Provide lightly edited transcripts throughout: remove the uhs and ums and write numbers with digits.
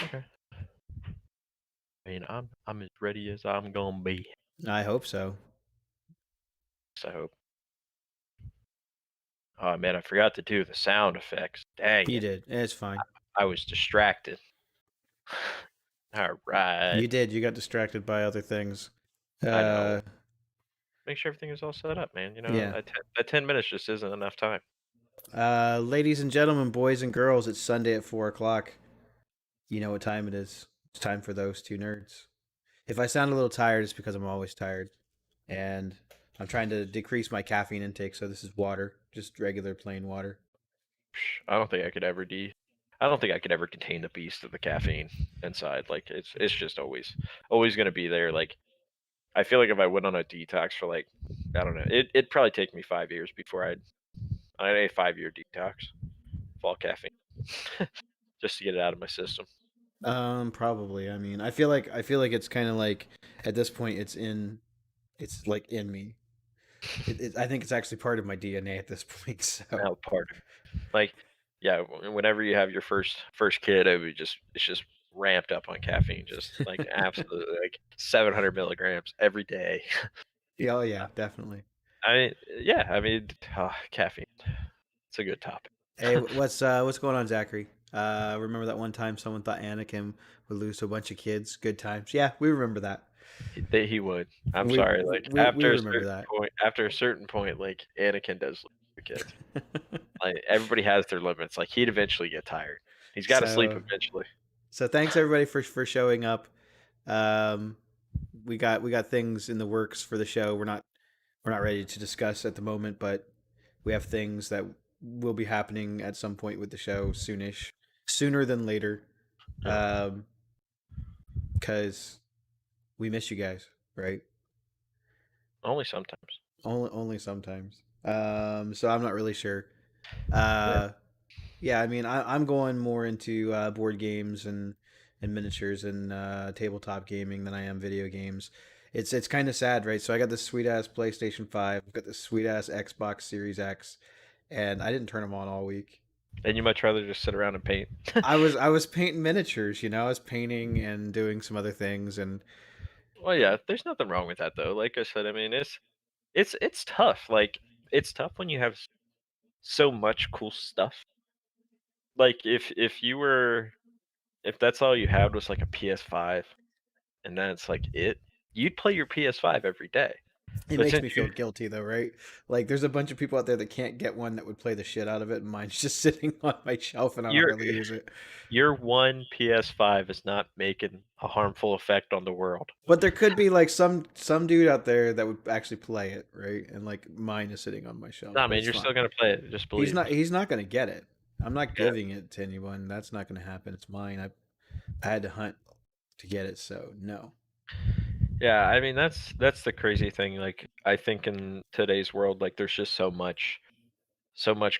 Okay. I mean, I'm as ready as I'm gonna be. I hope so. So I hope. Oh man, I forgot to do the sound effects. Dang You it. did. It's fine. I was distracted. All right. You did. You got distracted by other things. I know. Uh, Make sure everything is all set up, man. yeah. That 10 minutes just isn't enough time. Ladies and gentlemen, boys and girls, it's Sunday at 4 o'clock. You know what time it is. It's time for those two nerds. If I sound a little tired, it's because I'm always tired. And I'm trying to decrease my caffeine intake, so this is water, just regular plain water. I don't think I could ever I don't think I could ever contain the beast of the caffeine inside. Like it's just always gonna be there. Like I feel like if I went on a detox for like I don't know, it'd probably take me 5 years before I'd a 5 year detox of all caffeine just to get it out of my system. Probably. I mean, I feel like it's kind of like at this point it's like in me. I think it's actually part of my DNA at this point. So Now part of like yeah, whenever you have your first kid, it's just ramped up on caffeine, just like absolutely like 700 milligrams every day. yeah, oh yeah, definitely. I mean, caffeine. It's a good topic. Hey, what's going on, Zachary? Remember that one time someone thought Anakin would lose to a bunch of kids? Good times. Yeah, we remember that. He would. I'm We sorry. Like we remember that. after a certain point, like Anakin does lose to kids. Like everybody has their limits. Like he'd eventually get tired. He's got to sleep so eventually. so thanks everybody for showing up. Um, we got things in the works for the show. We're not ready to discuss at the moment, but we have things that will be happening at some point with the show soonish, sooner than later. Yeah. Um, because we miss you guys, right? Only sometimes. Only sometimes. So I'm not really sure. Yeah. Uh, yeah, I mean, I'm going more into board games and miniatures and tabletop gaming than I am video games. It's kind of sad, right? So I got this sweet ass PlayStation 5, I've got this sweet ass Xbox Series X, and I didn't turn them on all week. And you much rather just sit around and paint. I was painting miniatures, I was painting and doing some other things, and Well, yeah. There's nothing wrong with that though. Like I said, I mean, it's tough. Like it's tough when you have so much cool stuff. Like if that's all you had was like a PS5 and that's like you'd play your PS5 every day. it But makes since me feel guilty though, right? Like there's a bunch of people out there that can't get one that would play the shit out of it, and mine's just sitting on my shelf and I don't your really use it. your one PS5 is not making a harmful effect on the world. But there could be like some dude out there that would actually play it, right? And like mine is sitting on my shelf, Nah, but man, it's you're still fine. gonna play it. Just He's believe. not he's not gonna get it. I'm not Yeah, giving it to anyone. That's not gonna happen. It's mine. I had to hunt to get it, so no. yeah. I mean, that's the crazy thing. Like, I think in today's world, like, there's just so much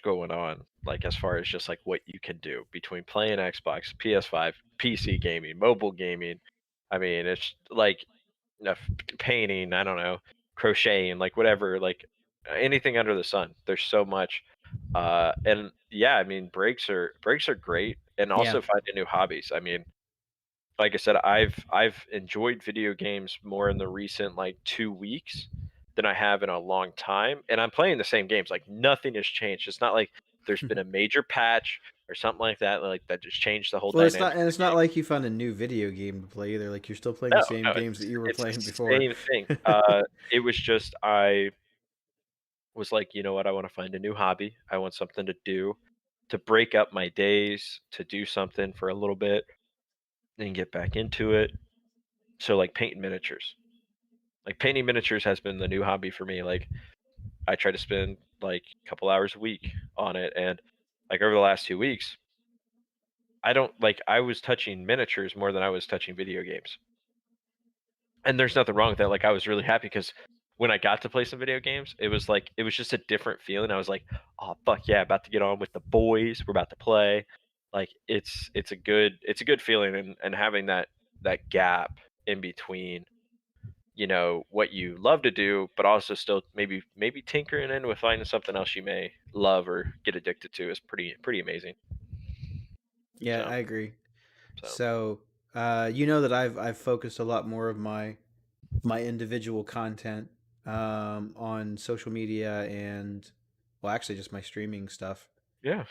going on. Like, as far as just like what you can do between playing Xbox, PS5, PC gaming, mobile gaming. I mean, it's like painting. I don't know, crocheting, like whatever, like anything under the sun. There's so much. And yeah, I mean, breaks are great, and Yeah. also finding new hobbies. I mean, like I said, I've enjoyed video games more in the recent like 2 weeks than I have in a long time, and I'm playing the same games. Like nothing has changed. It's not like there's been a major patch or something like that just changed the whole Well, it's not dynamic and of it's the not game. like you found a new video game to play either. Like you're still playing No, the same no, games that you were it's the playing before. same thing. It was just I was like, you know what, I want to find a new hobby. I want something to do to break up my days, to do something for a little bit, then get back into it. So like painting miniatures. Like painting miniatures has been the new hobby for me. Like I try to spend like a couple hours a week on it, and like over the last 2 weeks, I don't like I was touching miniatures more than I was touching video games. And there's nothing wrong with that. Like I was really happy because when I got to play some video games, it was just a different feeling. I was like, oh fuck yeah, about to get on with the boys. We're about to play. Like it's a good feeling, and having that gap in between, you know, what you love to do, but also still maybe tinkering in with finding something else you may love or get addicted to is pretty amazing. Yeah, So I agree. So So, you know that I've focused a lot more of my individual content on social media and, well, actually just my streaming stuff. yeah.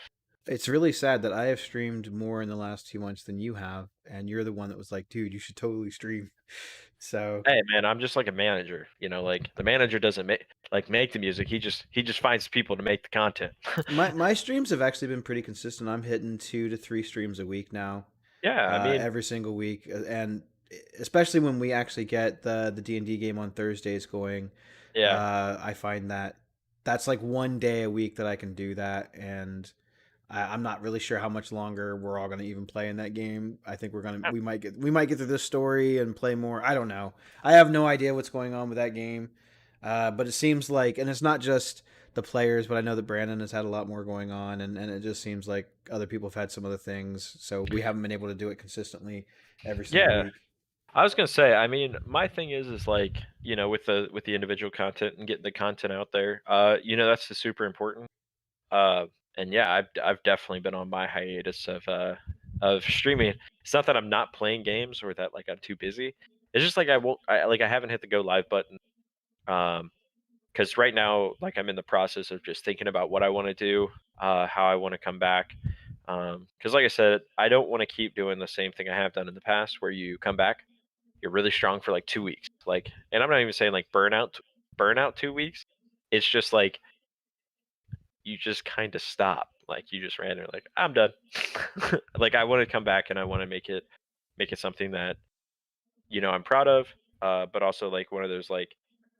It's really sad that I have streamed more in the last 2 months than you have, and you're the one that was like, "Dude, you should totally stream." So Hey man, I'm just like a manager. Like the manager doesn't make the music. He just finds people to make the content. my streams have actually been pretty consistent. I'm hitting 2 to 3 streams a week now, Yeah, I mean, every single week, and especially when we actually get the D&D game on Thursdays going, yeah. I find that that's like one day a week that I can do that, and I'm not really sure how much longer we're all gonna even play in that game. I think we might get through this story and play more. I don't know. I have no idea what's going on with that game, but it seems like, and it's not just the players, but I know that Brandon has had a lot more going on, and it just seems like other people have had some other things, so we haven't been able to do it consistently every single Yeah. week. I was gonna say, I mean, my thing is like, with the individual content and getting the content out there, that's the super important. Uh, and yeah, I've definitely been on my hiatus of streaming. It's not that I'm not playing games or that like I'm too busy. It's just like I haven't hit the go live button. Because right now, like I'm in the process of just thinking about what I want to do, how I want to come back. Because like I said, I don't want to keep doing the same thing I have done in the past, where you come back, you're really strong for like 2 weeks, like, and I'm not even saying like burnout 2 weeks. It's just like you just kind of stop, like you just ran there, like I'm done. Like I want to come back and I want to make it something that I'm proud of, but also like one of those like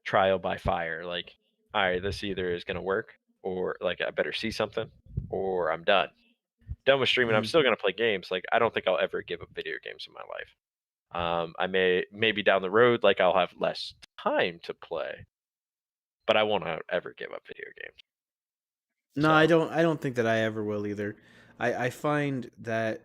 trial by fire. Like, all right, this either is gonna work, or like I better see something, or I'm done. Done with streaming. I'm Hmm. still gonna play games. Like I don't think I'll ever give up video games in my life. I maybe down the road, like I'll have less time to play, but I won't ever give up video games. No, I So don't. I don't think that I ever will either. I find that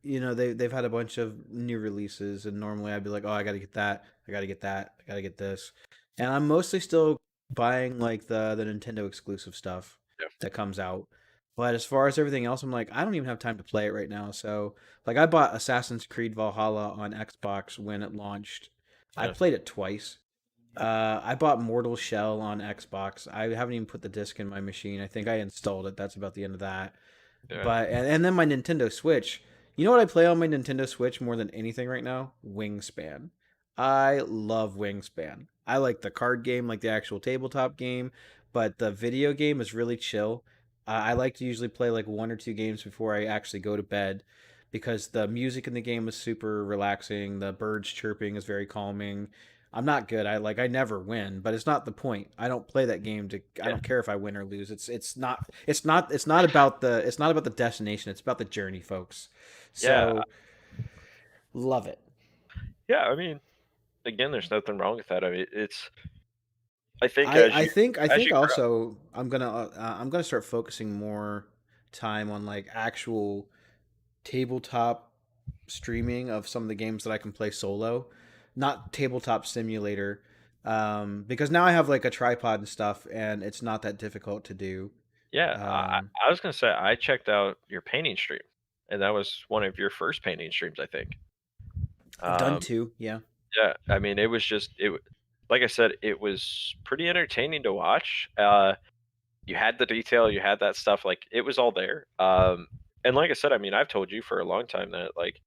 they've had a bunch of new releases, and normally I'd be like, oh, I got to get that, I got to get that, I got to get this, and I'm mostly still buying like the Nintendo exclusive stuff yeah, that comes out. But as far as everything else, I'm like, I don't even have time to play it right now. So like, I bought Assassin's Creed Valhalla on Xbox when it launched. I yeah, played it twice. I bought Mortal Shell on Xbox. I haven't even put the disc in my machine. I think I installed it. That's about the end of that. yeah, But and then my Nintendo Switch. You know what I play on my Nintendo Switch more than anything right now? Wingspan. I love Wingspan. I like the card game, like the actual tabletop game, but the video game is really chill. I like to usually play like 1 or 2 games before I actually go to bed because the music in the game is super relaxing. The birds chirping is very calming. I'm not good. I never win, but it's not the point. I don't play that game to I yeah, don't care if I win or lose. It's not about the destination. It's about the journey, folks. yeah, So, love it. yeah. I mean, again, there's nothing wrong with that. I mean, I think I I think I as think you grow, also I'm gonna start focusing more time on like actual tabletop streaming of some of the games that I can play solo, not tabletop simulator, because now I have like a tripod and stuff, and it's not that difficult to do. yeah, Um, I was gonna say I checked out your painting stream, and that was one of your first painting streams, I think. I've done Um, 2, yeah. yeah, I mean, it was just like I said, it was pretty entertaining to watch. You had the detail, you had that stuff, like it was all there. And like I said, I mean, I've told you for a long time that like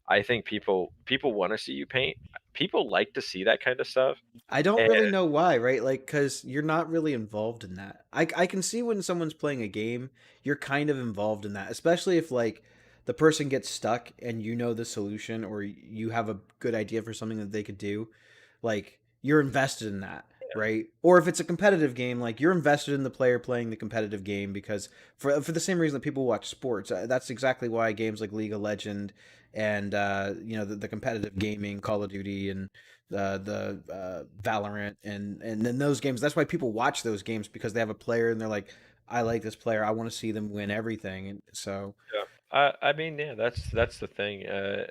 I think people want to see you paint. People like to see that kind of stuff. I don't And really know why, right? Like, because you're not really involved in that. I can see when someone's playing a game, you're kind of involved in that, especially if, like, the person gets stuck and you know the solution or you have a good idea for something that they could do. Like, you're invested in that, right? Or if it's a competitive game, like, you're invested in the player playing the competitive game because for the same reason that people watch sports, that's exactly why games like League of Legend and, the competitive gaming, Call of Duty, and the Valorant and then those games. That's why people watch those games because they have a player and they're like, I like this player. I want to see them win everything. And so yeah, I mean, yeah, that's the thing,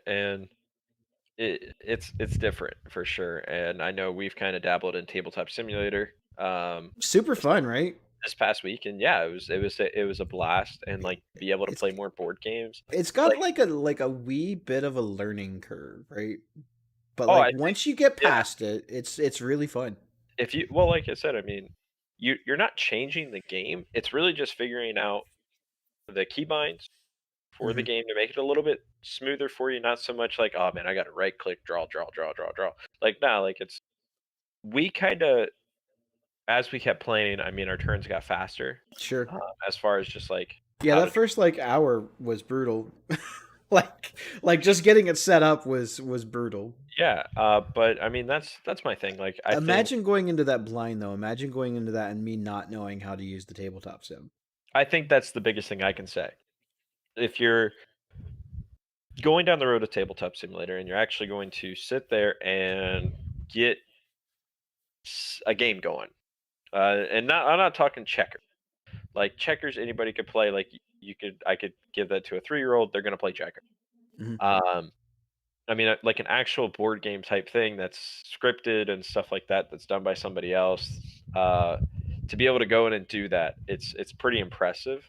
and it's different for sure. And I know we've kind of dabbled in tabletop simulator. super fun, right? this past week, and yeah, it was a blast, and, It, like, be able to it's play more board games. it's got Like, like a wee bit of a learning curve, right? But oh, like I think once you get yeah, past it, it's really fun. if you well, like I said, I mean, you're not changing the game, it's really just figuring out the keybinds for the Hmm. game to make it a little bit smoother for you, not so much like, "Oh, man, I gotta right click, draw, draw, draw, draw, draw." Like, nah, like, it's we kinda as we kept playing, I mean, our turns got faster, Sure. um, as far as just, like, Yeah, how that to first like hour was brutal. Like just getting it set up was brutal. yeah, but, I mean, that's my thing, like, I think Imagine going into that blind though. Imagine going into that and me not knowing how to use the tabletop sim. I think that's the biggest thing I can say. If you're going down the road of Tabletop Simulator and you're actually going to sit there and get a game going, and I'm not talking checkers. Like checkers, anybody could play. Like I could give that to a 3-year-old. They're gonna play checkers. Hmm. Um, I mean, like an actual board game type thing that's scripted and stuff like that. That's done by somebody else. Uh, to be able to go in and do that, it's pretty impressive.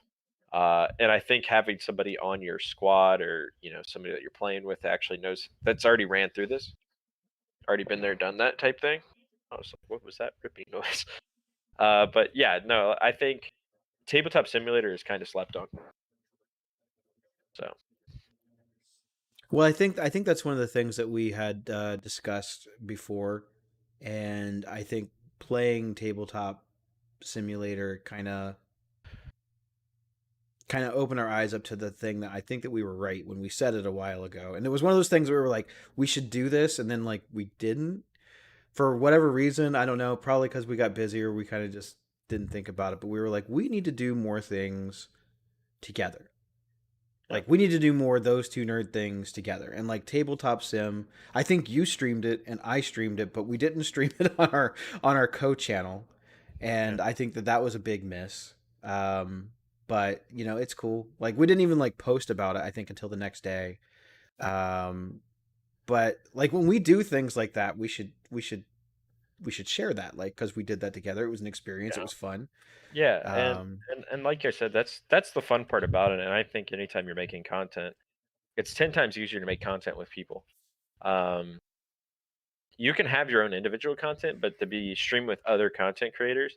And I think having somebody on your squad or somebody that you're playing with that actually knows that's already ran through this, already been there, done that type thing. I was like, what was that ripping noise? But yeah, no, I think Tabletop Simulator is kind of slept on. So Well, I think that's one of the things that we had discussed before, and I think playing tabletop simulator kind of opened our eyes up to the thing that I think that we were right when we said it a while ago. And it was one of those things where we were like, we should do this, and then like we didn't for whatever reason. I don't know, probably because we got busy or we kind of just didn't think about it. But we were like, we need to do more things together. yeah, Like we need to do more of those two nerd things together. And like tabletop sim, I think you streamed it and I streamed it, but we didn't stream it on our co-channel. yeah, And I think that that was a big miss. Um, but it's cool. Like we didn't even like post about it I think until the next day. Um, but like when we do things like that, we should share that, like, cuz we did that together. It was an experience. It yeah, was fun. yeah. And Um, and and like I said, that's the fun part about it. And I think anytime you're making content, it's 10 times easier to make content with people. Um, you can have your own individual content, but to be streamed with other content creators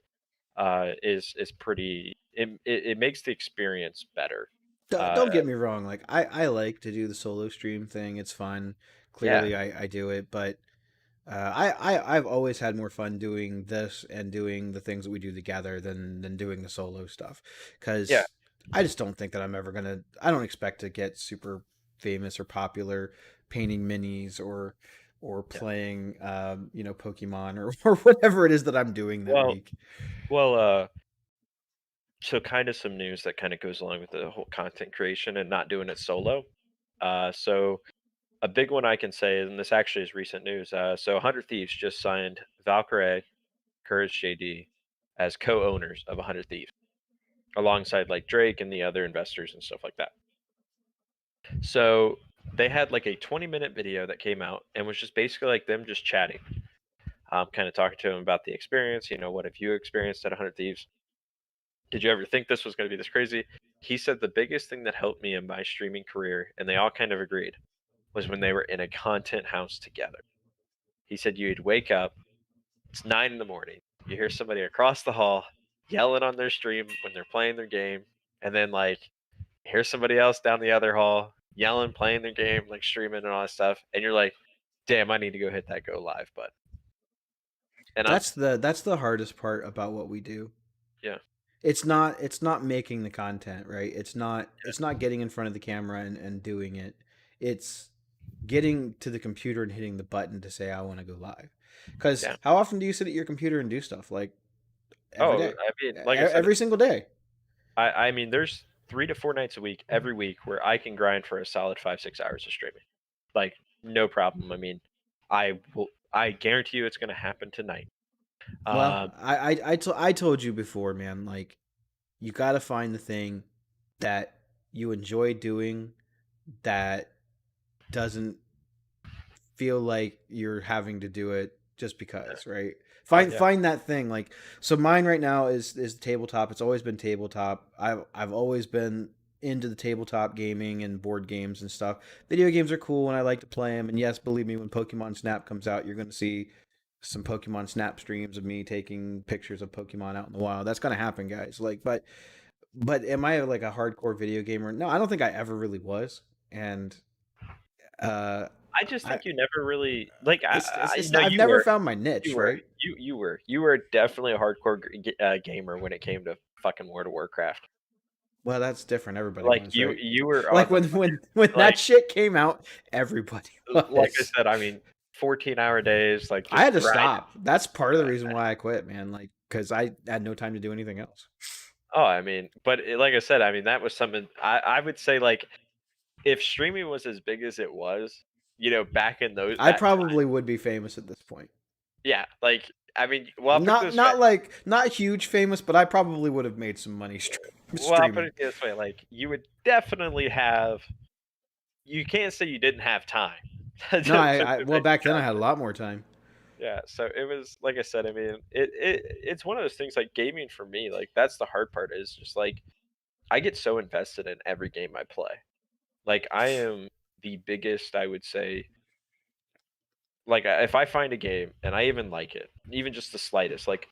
is pretty. It makes the experience better. Uh, don't get me wrong. Like I like to do the solo stream thing. It's fun. yeah, Clearly, I do it, but I've always had more fun doing this and doing the things that we do together than doing the solo stuff. yeah, Because I just don't think that I'm ever gonna. I don't expect to get super famous or popular painting minis or yeah. playing Pokemon or whatever it is that I'm doing that Well, week. well. So kind of some news that kind of goes along with the whole content creation and not doing it solo. So a big one I can say, and this actually is recent news. So 100 Thieves just signed Valkyrie, Courage JD as co-owners of 100 Thieves, alongside like Drake and the other investors and stuff like that. So they had like a 20-minute video that came out and was just basically like them just chatting, kind of talking to them about the experience. What have you experienced at 100 Thieves? Did you ever think this was going to be this crazy? He said the biggest thing that helped me in my streaming career, and they all kind of agreed, was when they were in a content house together. He said you'd wake up, it's 9 in the morning, you hear somebody across the hall yelling on their stream when they're playing their game, and then like hear somebody else down the other hall yelling, playing their game, like streaming and all that stuff, and you're like, damn, I need to go hit that go live button. And I'm That's the hardest part about what we do. yeah, It's not making the content, right? It's not getting in front of the camera and doing it. It's getting to the computer and hitting the button to say I want to go live. Because yeah. how often do you sit at your computer and do stuff? Like every Oh, day, I mean, like I said, every single day. I mean, there's 3 to 4 nights a week, every week, where I can grind for a solid 5 6 hours of streaming, like no problem. I mean, I guarantee you it's going to happen tonight. Well, Um, I told you before, man. Like you got to find the thing that you enjoy doing that doesn't feel like you're having to do it just Yeah. because, right? Oh, Find yeah. find that thing. Like, so mine right now is tabletop. It's always been tabletop. I've always been into the tabletop gaming and board games and stuff. Video games are cool and I like to play them. And yes, believe me, when Pokemon Snap comes out, you're going to see some Pokemon Snap streams of me taking pictures of Pokemon out in the wild. That's going to happen, guys. Like, but am I like a hardcore video gamer? No, I don't think I ever really was. And uh I just I think you never really like, I it's no, not, I've you never were. found my You niche, were. right? You were definitely a hardcore gamer when it came to fucking World of Warcraft. Well, that's different. Everybody Like, was, you right? you were Like on the when that like shit came out, everybody like I was. said, I mean, 14-hour days, like, I had just to grinding. stop. That's part of the reason why I quit, man. Like, because I had no time to do anything else. Oh, I mean, but like I said, I mean, that was something I would say, like, if streaming was as big as it was, back in those I that time. probably would be famous at this point. Yeah, like, I mean, well, I'll put it Not this way. not like not huge famous, but I probably would have made some money Well, I'll put streaming. it this way, like, you would definitely have. You can't say you didn't have time No, I to well make back then I had a content. lot more time. Yeah, so it was like I said, I mean, it's one of those things, like, gaming for me, like, that's the hard part is just, like, I get so invested in every game I play. Like, I am the biggest, I would say, like, if I find a game and I even like it, even just the slightest, like,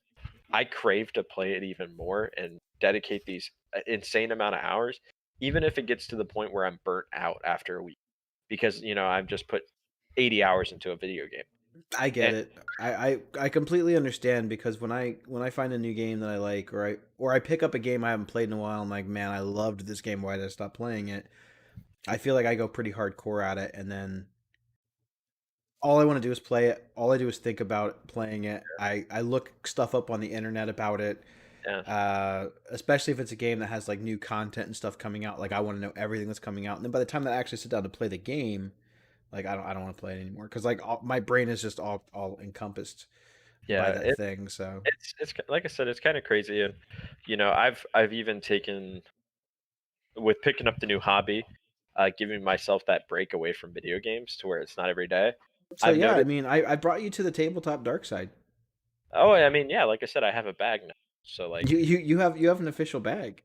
I crave to play it even more and dedicate these insane amount of hours, even if it gets to the point where I'm burnt out after a week because, I've just put 80 hours into a video game. I get And it. I completely understand because when I find a new game that I like or I pick up a game I haven't played in a while, I'm like, man, I loved this game. Why did I stop playing it? I feel like I go pretty hardcore at it, and then all I want to do is play it. All I do is think about playing it. I look stuff up on the internet about it, yeah, especially if it's a game that has like new content and stuff coming out. Like I want to know everything that's coming out, and then by the time that I actually sit down to play the game, like I don't want to play it anymore because like my brain is just all encompassed by yeah, that thing. So like I said, it's kind of crazy, and I've even taken with picking up the new hobby, giving myself that break away from video games to where it's not every day. so I've yeah, I noticed. mean, I brought you to the tabletop dark side. Oh, I mean, yeah, like I said, I have a bag now, so like You have an official bag.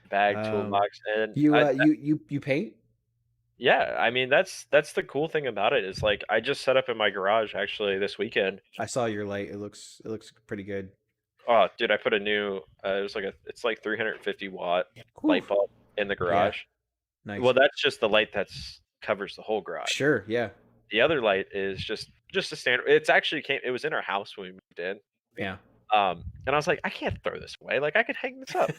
bag, Um, toolbox, and you you paint. yeah, I mean that's the cool thing about it is like I just set up in my garage actually this weekend. I saw your light. It looks pretty good. Oh, dude, I put a new it's like 350-watt Whew. light bulb in the Yeah, garage. Well, nice. that's just the light that's covers the whole garage. Sure, yeah, The other light is just a standard. It's actually came. It was in our house when we moved in. yeah. And I was like, I can't throw this away. Like I could hang this up.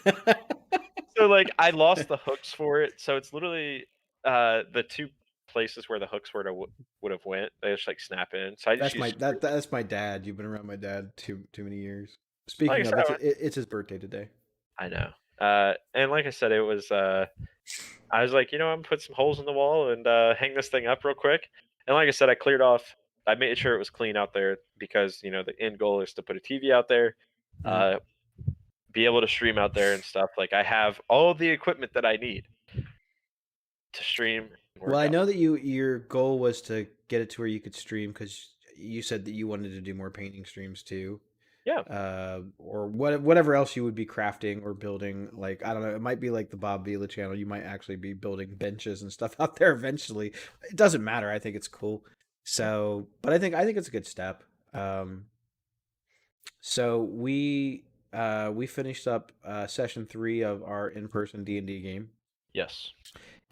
So like I lost the hooks for it. So it's literally the two places where the hooks would have went. They just like snap in. So I just use screws. That's my dad. You've been around my dad too many years. Like I Speaking of, said, it's his birthday today. I know. And like I said, it was. I was like, I'm gonna put some holes in the wall and hang this thing up real quick. And like I said, I cleared off. I made sure it was clean out there because the end goal is to put a TV out there, Mhm. uh, be able to stream out there and stuff. Like I have all the equipment that I need to stream and Well, work I out. know that your goal was to get it to where you could stream because you said that you wanted to do more painting streams too. Yeah, Or whatever else you would be crafting or building. Like I don't know, it might be like the Bob Vila channel. You might actually be building benches and stuff out there eventually. It doesn't matter. I think it's cool. yeah, So, but I think it's a good step. So we finished up session 3 of our in person D&D game, yes.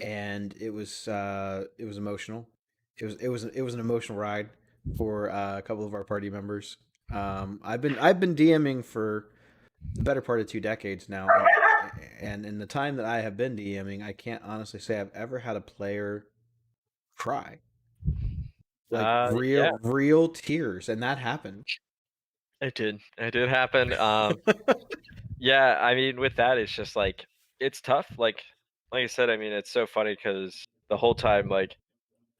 and it was emotional. It was an emotional ride for a couple of our party members. I've been DMing for the better part of 2 decades now, and in the time that I have been DMing, I can't honestly say I've ever had a player cry, like Yeah, real tears, and that happened. it did. It did happen. Yeah, I mean, with that, it's just like it's tough. Like I said, I mean, it's so funny because the whole time, like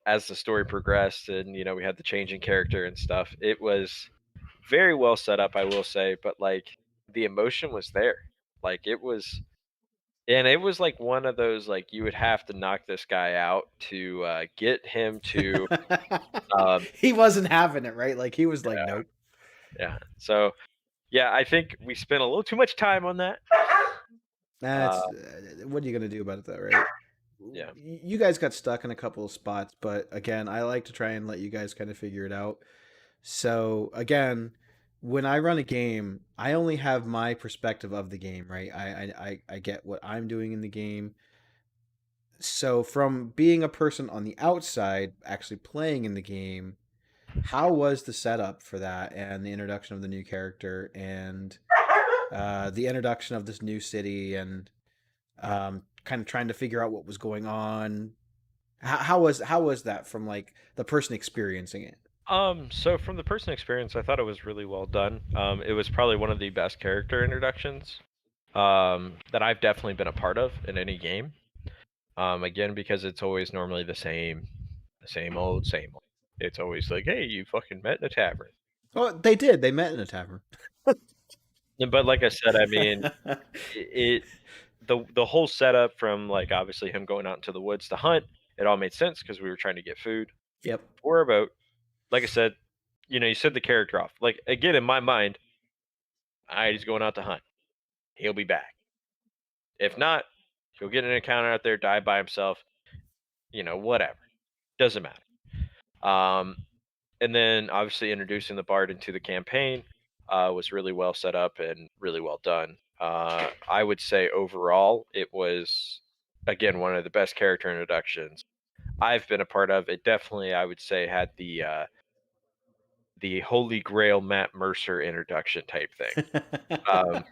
as the story progressed, and we had the changing character and stuff, it was very well set up, I will say. But like the emotion was there. Like it was like one of those like you would have to knock this guy out to get him to. Um, He wasn't having it, right? Like he was like, nope. Yeah. So yeah, I think we spent a little too much time on that. Uh, That's what are you gonna do about it, though, right? yeah. You guys got stuck in a couple of spots, but again, I like to try and let you guys kind of figure it out. So again, when I run a game, I only have my perspective of the game, right? I get what I'm doing in the game. So from being a person on the outside, actually playing in the game, how was the setup for that and the introduction of the new character and the introduction of this new city and kind of trying to figure out what was going on? How was that from like the person experiencing it? So from the person experience, I thought it was really well done. It was probably one of the best character introductions that I've definitely been a part of in any game. Again, because it's always normally the same old, same old. It's always like, hey, you fucking met in a tavern. Well, they did. They met in a tavern. But like I said, I mean, it the whole setup from like obviously him going out into the woods to hunt, it all made sense because we were trying to get food Yep. for a boat. Like I said, you set the character off. Like again, in my mind, all right, he's going out to hunt. He'll be back. If not, he'll get an encounter out there, die by himself. Whatever. Doesn't matter. Um, and then obviously introducing the bard into the campaign was really well set up and really well done. I would say overall it was again one of the best character introductions I've been a part of. It definitely I would say had the Holy Grail Matt Mercer introduction type thing. Um,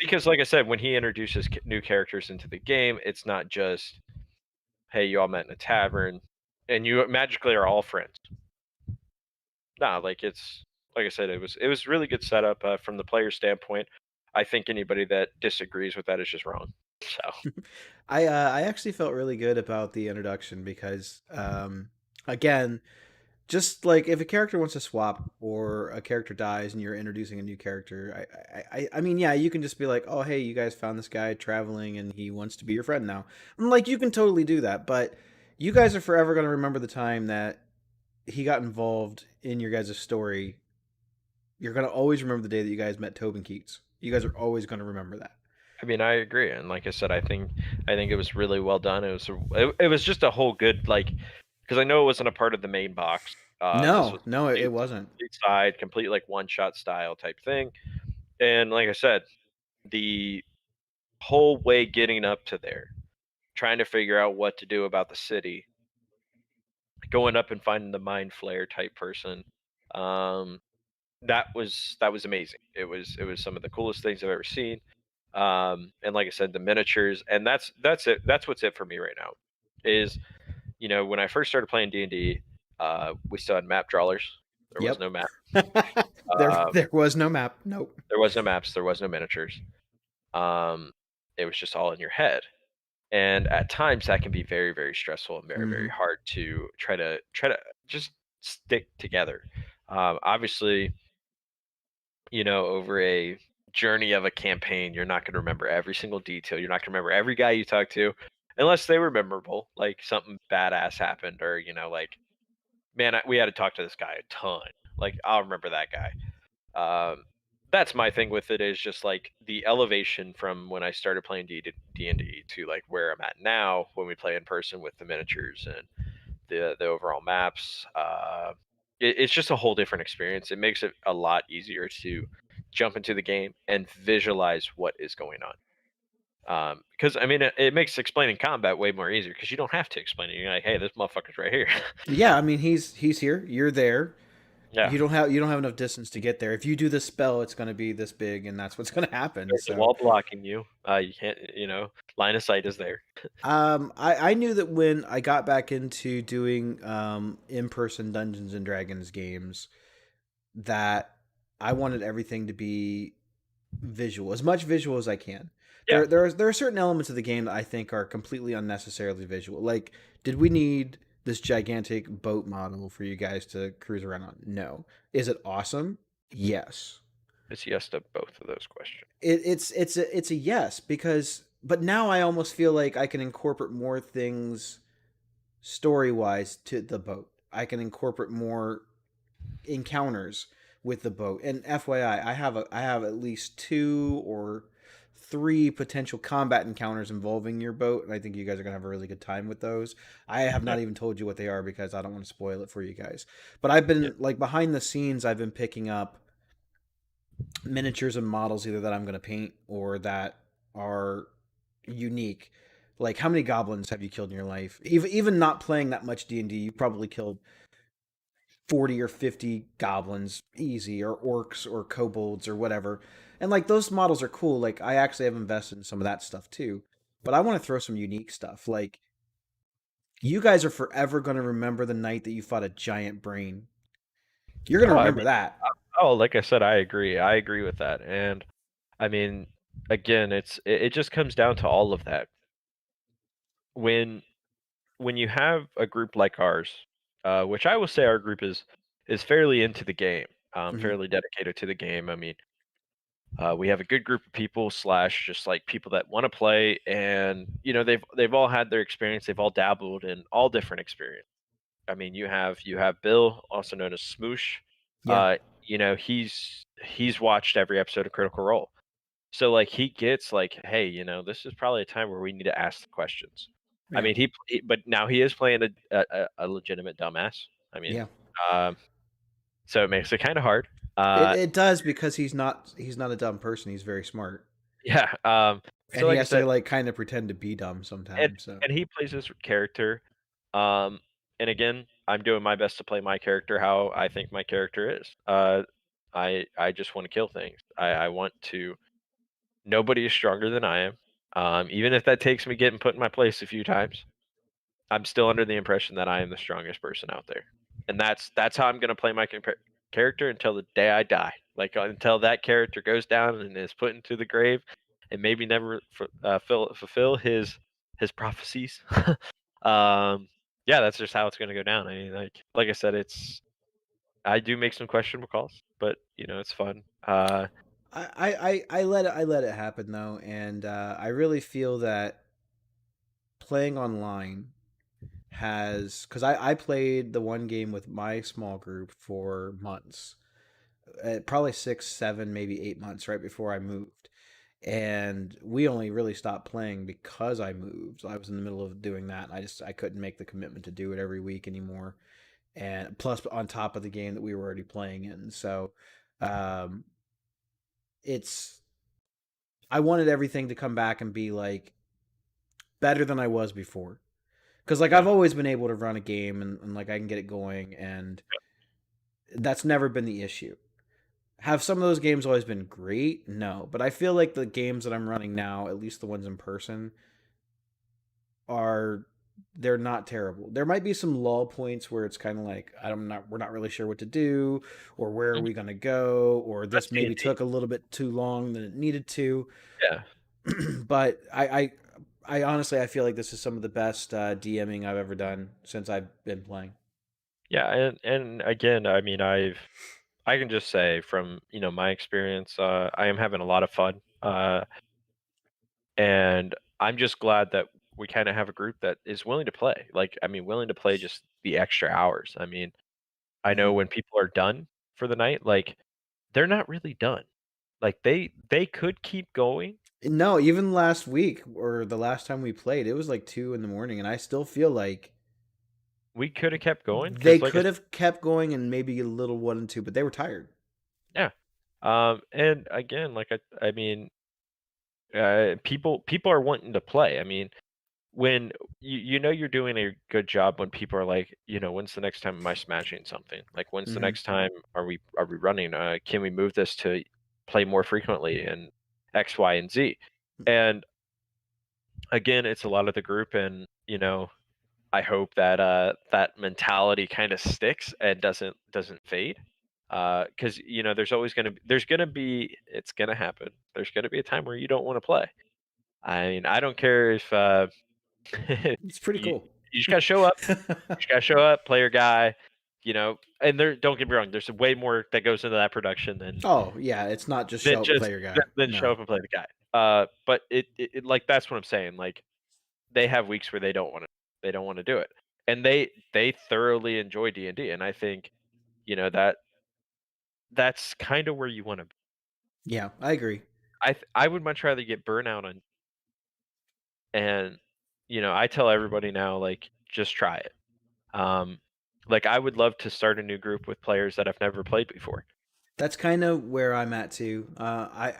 because like I said, when he introduces new characters into the game, it's not just hey you all met in a tavern and you magically are all friends. Nah, like it's like I said, it was really good setup from the player standpoint. I think anybody that disagrees with that is just wrong. So I actually felt really good about the introduction because again, just like if a character wants to swap or a character dies and you're introducing a new character, I mean, yeah, you can just be like, oh, hey, you guys found this guy traveling and he wants to be your friend now. And like, you can totally do that, but you guys are forever going to remember the time that he got involved in your guys' story. You're going to always remember the day that you guys met Tobin Keats. You guys are always going to remember that. I mean, I agree, and like I said, I think it was really well done. It was just a whole good like because I know it wasn't a part of the main box. This No, was no, a it wasn't. complete side, complete like one shot style type thing. And like I said, the whole way getting up to there, trying to figure out what to do about the city, going up and finding the mind flare type person. Um, that was amazing. It was some of the coolest things I've ever seen. And like I said, the miniatures, and that's it. That's what's it for me right now. Is when I first started playing D&D, we still had map drawers. There was Yep. no map. there Um, there was no map. Nope. there was no maps. There was no miniatures. Um, it was just all in your head. And at times that can be very, very stressful and very, very Hmm. hard to try to just stick together. Obviously, over a journey of a campaign, you're not going to remember every single detail. You're not going to remember every guy you talk to, unless they were memorable, like something badass happened, or like, man, we had to talk to this guy a ton. Like I'll remember that guy. Um, that's my thing with it is just like the elevation from when I started playing D&D to like where I'm at now when we play in person with the miniatures and the overall maps. It's just a whole different experience. It makes it a lot easier to jump into the game and visualize what is going on. Because I mean, it makes explaining combat way more easier because you don't have to explain it. You're like, hey, this motherfucker's right here. Yeah, I mean he's here. You're there. Yeah, You don't have enough distance to get there. If you do this spell, it's going to be this big, and that's what's going to happen. there's a So, wall blocking you. You can't, line of sight is there. I knew that when I got back into doing in person Dungeons and Dragons games, that I wanted everything to be visual, as much visual as I can. Yeah, There are certain elements of the game that I think are completely unnecessarily visual. Like, did we need this gigantic boat model for you guys to cruise around on? No. Is it awesome? Yes. it's yes to both of those questions. It's a yes because but now I almost feel like I can incorporate more things story wise to the boat. I can incorporate more encounters with the boat. And FYI, I have at least two or three potential combat encounters involving your boat, and I think you guys are gonna have a really good time with those. I have Yeah, not even told you what they are because I don't want to spoil it for you guys. But I've yeah. been like behind the scenes, I've been picking up miniatures and models either that I'm gonna paint or that are unique. Like how many goblins have you killed in your life? Even not playing that much D&D, you probably killed 40 or 50 goblins easy, or orcs or kobolds or whatever. And like those models are cool. Like I actually have invested in some of that stuff too. But I want to throw some unique stuff. Like you guys are forever going to remember the night that you fought a giant brain. You're going Oh, to I remember mean, that. oh, like I said, I agree. I agree with that. And I mean, again, it just comes down to all of that. When when you have a group like ours, which I will say our group is fairly into the game, Hmm. fairly dedicated to the game. I mean, we have a good group of people slash just like people that want to play, and they've all had their experience. They've all dabbled in all different experience. I mean, you have Bill, also known as Smoosh. Yeah. Uh, he's watched every episode of Critical Role. So, like, he gets like, "Hey, this is probably a time where we need to ask the questions." I Yeah. mean, but now he is playing a legitimate dumbass. I mean, Yeah. um, so it makes it kinda hard. It does because he's not a dumb person. He's very smart. Yeah, so And he like I has said, to like kind of pretend to be dumb and sometimes. So and he plays this character, um, and again, I'm doing my best to play my character how I think my character is. I just wanna kill things. I want to Nobody is stronger than I am, even if that takes me getting put in my place a few times. I'm still under the impression that I am the strongest person out there, and that's how I'm gonna play my character until the day I die. Like until that character goes down and is put into the grave, and maybe never fulfill his prophecies. um, yeah, that's just how it's gonna go down. I mean, like I said, I do make some questionable calls, but it's fun. I let it happen though, and I really feel that playing online has because I played the one game with my small group for months, probably 6, 7, maybe 8 months right before I moved, and we only really stopped playing because I moved. I was in the middle of doing that, and I couldn't make the commitment to do it every week anymore, and plus on top of the game that we were already playing in, so um, it's I wanted everything to come back and be like better than I was before. Because like I've Yeah, always been able to run a game and like I can get it going, and that's never been the issue. Have some of those games always been great? No, but I feel like the games that I'm running now, at least the ones in person, are they're not terrible. There might be some lull points where it's kind of like I'm not we're not really sure what to do, or where are mhm, we gonna go, or that's this maybe D&D. took a little bit too long than it needed to. Yeah. But I honestly I feel like this is some of the best DMing I've ever done since I've been playing. Yeah, and again, I mean, I can just say from, my experience, I am having a lot of fun. And I'm just glad that we kind of have a group that is willing to play. Like, I mean, willing to play just the extra hours. I mean, I know Mhm. when people are done for the night, like they're not really done. Like they could keep going. No, even last week or the last time we played, it was like 2 in the morning, and I still feel like We could have kept going they because, like I could said, have kept going and maybe a little 1 and 2, but they were tired. yeah. And again, like I mean, people are wanting to play. I mean, when you're doing a good job when people are like, when's the next time am I smashing something? Like, when's the Hmm. next time are we running? Can we move this to play more frequently and X, Y, and Z? And again, it's a lot of the group, and I hope that that mentality kind of sticks and doesn't fade. Because there's gonna be it's gonna happen. There's gonna be a time where you don't want to play. I mean, I don't care if It's pretty you cool. you just gotta show up. You just gotta show up, play your guy, and don't get me wrong, there's way more that goes into that production Oh yeah, it's not just than show up and play just your guy. than show No, up and play the guy. But like that's what I'm saying. Like they have weeks where they don't wanna do it. And they thoroughly enjoy D&D, and I think, that that's kind of where you want to. Yeah, I agree. I would much rather get burnout on, and I tell everybody now, like, just try it. Um, like, I would love to start a new group with players that I've never played before. That's kind of where I'm at too. I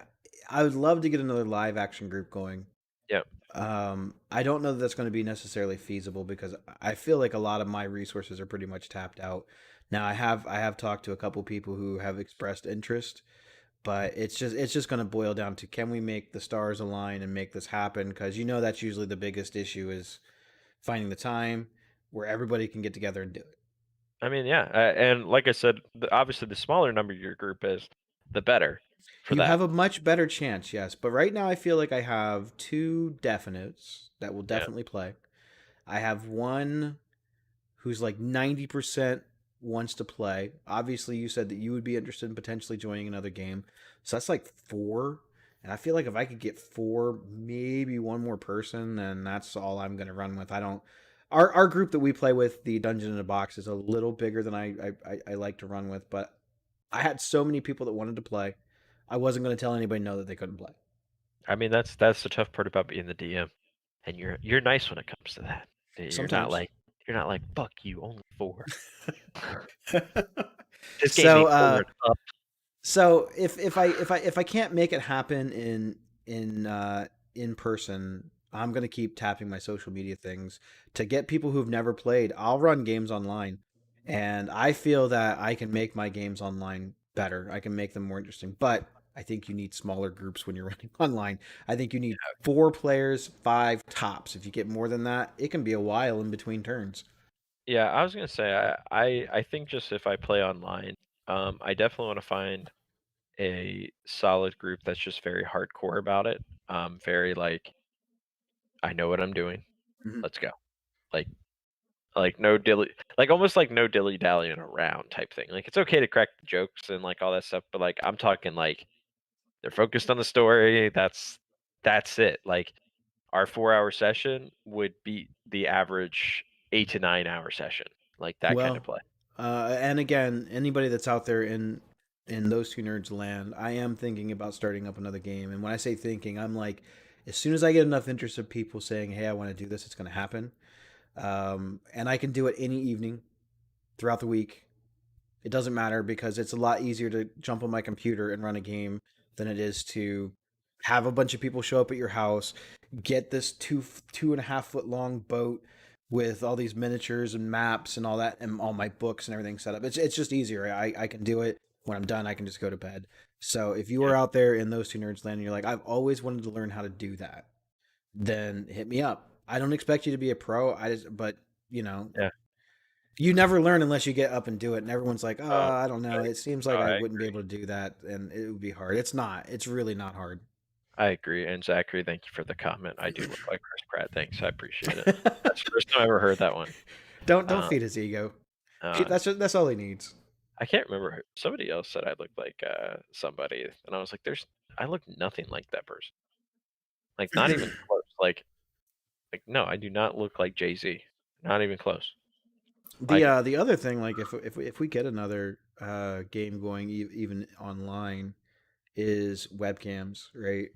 would love to get another live action group going. Yeah. I don't know that that's going to be necessarily feasible because I feel like a lot of my resources are pretty much tapped out. Now I have talked to a couple people who have expressed interest, but it's just going to boil down to can we make the stars align and make this happen? Because that's usually the biggest issue is finding the time where everybody can get together and do it. I mean, yeah, and like I said, obviously, the smaller number your group is, the better for You have that. a much better chance, yes. But right now, I feel like I have two definites that will Yeah. definitely play. I have one who's like 90% wants to play. Obviously, you said that you would be interested in potentially joining another game. So that's like four. And I feel like if I could get four, maybe one more person, then that's all I'm going to run with. I don't. Our group that we play with, the Dungeon in a Box, is a little bigger than I like to run with. But I had so many people that wanted to play. I wasn't going to tell anybody no that they couldn't play. I mean, that's the tough part about being the DM, and you're nice when it comes to that. Sometimes. You're not like, "Fuck you, only 4." This game so ain't 4 and up. So if I can't make it happen in person, I'm gonna keep tapping my social media things to get people who've never played. I'll run games online, and I feel that I can make my games online better. I can make them more interesting, but I think you need smaller groups when you're running online. I think you need 4 players, 5 tops. If you get more than that, it can be a while in between turns. Yeah, I was gonna say, I think just if I play online, I definitely wanna find a solid group that's just very hardcore about it. Very like, "I know what I'm doing. Mhm. Let's go." Like no dilly, like, almost like no dilly-dallying around type thing. Like, it's okay to crack the jokes and, like, all that stuff, but, like, I'm talking, like, they're focused on the story, that's it. Like, our 4-hour session would beat the average 8 to 9-hour session, like, that kinda Well, play. and again, anybody that's out there in those two nerds land, I am thinking about starting up another game. And when I say thinking, I'm like, as soon as I get enough interest of people saying, "Hey, I want to do this," it's going to happen. And I can do it any evening throughout the week. It doesn't matter because it's a lot easier to jump on my computer and run a game than it is to have a bunch of people show up at your house, get this 2.5 foot long boat with all these miniatures and maps and all that and all my books and everything set up. It's just easier. I can do it when I'm done. I can just go to bed. So if you Yeah, are out there in those two nerds land and you're like, I've always wanted to learn how to do that, then hit me up. I don't expect you to be a pro. But you know, yeah. you never learn unless you get up and do it. And everyone's like, Oh, I don't know. It seems like I I wouldn't be able to do that. And it would be hard. It's not. It's really not hard. I agree, and Zachary, thank you for the comment. I do look like Chris Pratt, thanks, I appreciate it. That's the first time I ever heard that one. don't Uh, feed his ego. uh, That's all he needs. I can't remember who somebody else said I looked like, somebody, and I was like, I look nothing like that person. Like, not even close, no, I do not look like Jay-Z. Not even close. Like, The other thing, like if we get another game going, even online, is webcams, right?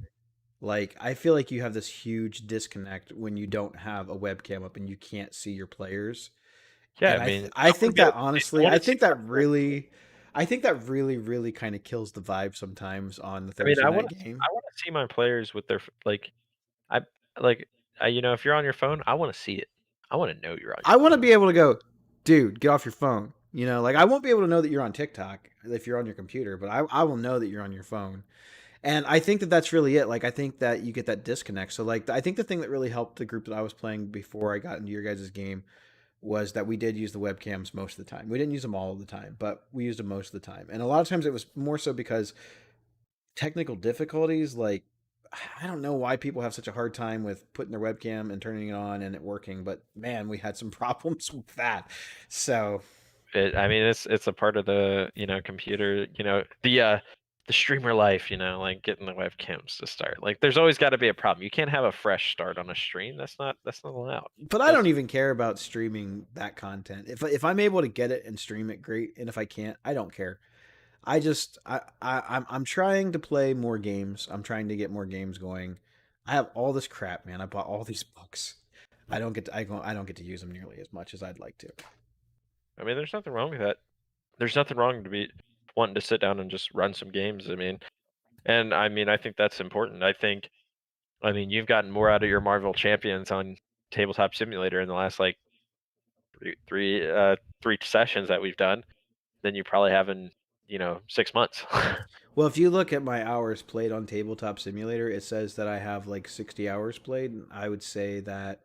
Like I feel like you have this huge disconnect when you don't have a webcam up and you can't see your players. yeah, And I mean, I I wanna think be able that to see I honestly, wanna see my players. I think that really kind of kills the vibe sometimes on the I mean, Thursday night game. I wanna see my players with their I like, if you're on your phone, I wanna see it. I wanna know you're on I your want to phone. be able to go, dude, get off your phone. Like I won't be able to know that you're on TikTok if you're on your computer, but I will know that you're on your phone. And I think that that's really it. Like I think that you get that disconnect. So like I think the thing that really helped the group that I was playing before I got into your guys' game was that we did use the webcams most of the time. We didn't use them all of the time, but we used them most of the time. And a lot of times it was more so because technical difficulties, like I don't know why people have such a hard time with putting their webcam and turning it on and it working, but man, we had some problems with that. So, I mean, it's a part of the, computer, the streamer life, like getting the webcams to start. Like, there's always got to be a problem. You can't have a fresh start on a stream. That's not allowed. but I don't That's even care about streaming that content. If I'm able to get it and stream it, great. And if I can't, I don't care. I'm trying to play more games. I'm trying to get more games going. I have all this crap, man. I bought all these books. I don't get to use them nearly as much as I'd like to. I mean, there's nothing wrong with that. There's nothing wrong to be wanting to sit down and just run some games. I mean, and I mean, I think that's important. I mean, you've gotten more out of your Marvel Champions on Tabletop Simulator in the last like three sessions that we've done than you probably have in 6 months. Well, if you look at my hours played on Tabletop Simulator, it says that I have like 60 hours played. I would say that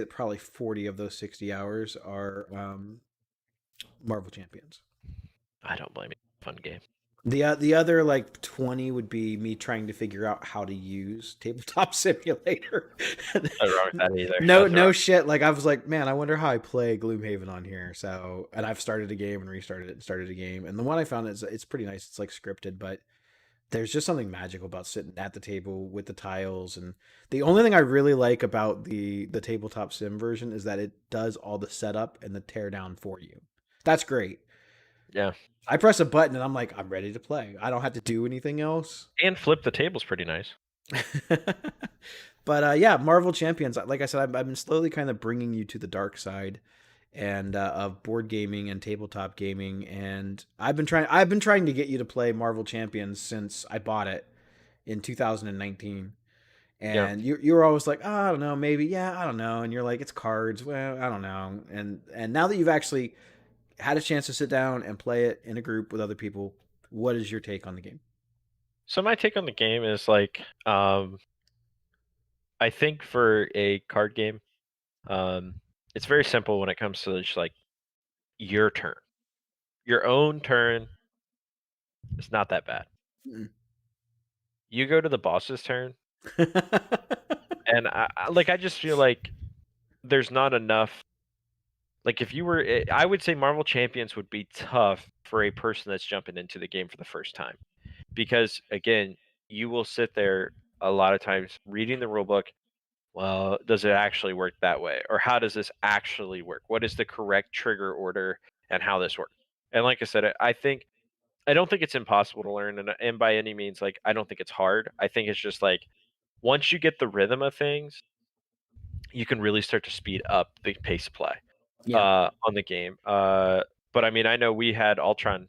probably 40 of those 60 hours are Marvel Champions. I don't blame you. Fun game. The other like 20 would be me trying to figure out how to use Tabletop Simulator. Nothing wrong with that either. Nothing No wrong. shit. Like I was like, man, I wonder how I play Gloomhaven on here. So, and I've started a game and restarted it and started a game. And the one I found is it's pretty nice. It's like scripted, but there's just something magical about sitting at the table with the tiles. And the only thing I really like about the tabletop sim version is that it does all the setup and the tear down for you. That's great. Yeah, I press a button and I'm like, I'm ready to play. I don't have to do anything else. and flip the table's pretty nice. But yeah, Marvel Champions. Like I said, I've been slowly kind of bringing you to the dark side and of board gaming and tabletop gaming. And I've been trying to get you to play Marvel Champions since I bought it in 2019. Yeah. And you were always like, oh, I don't know, maybe, yeah, I don't know. And you're like, it's cards. Well, I don't know. And now that you've actually had a chance to sit down and play it in a group with other people, what is your take on the game? So my take on the game is like, I think for a card game, it's very simple when it comes to just like your turn. Your own turn is not that bad. Mm. You go to the boss's turn, and I just feel like there's not enough. Like if you were, I would say Marvel Champions would be tough for a person that's jumping into the game for the first time because again, you will sit there a lot of times reading the rule book. Well, does it actually work that way? Or how does this actually work? What is the correct trigger order and how this works? And like I said, I don't think it's impossible to learn, and by any means, like I don't think it's hard. I think it's just like once you get the rhythm of things, you can really start to speed up the pace of play Yeah. on the game. But I mean, I know we had Ultron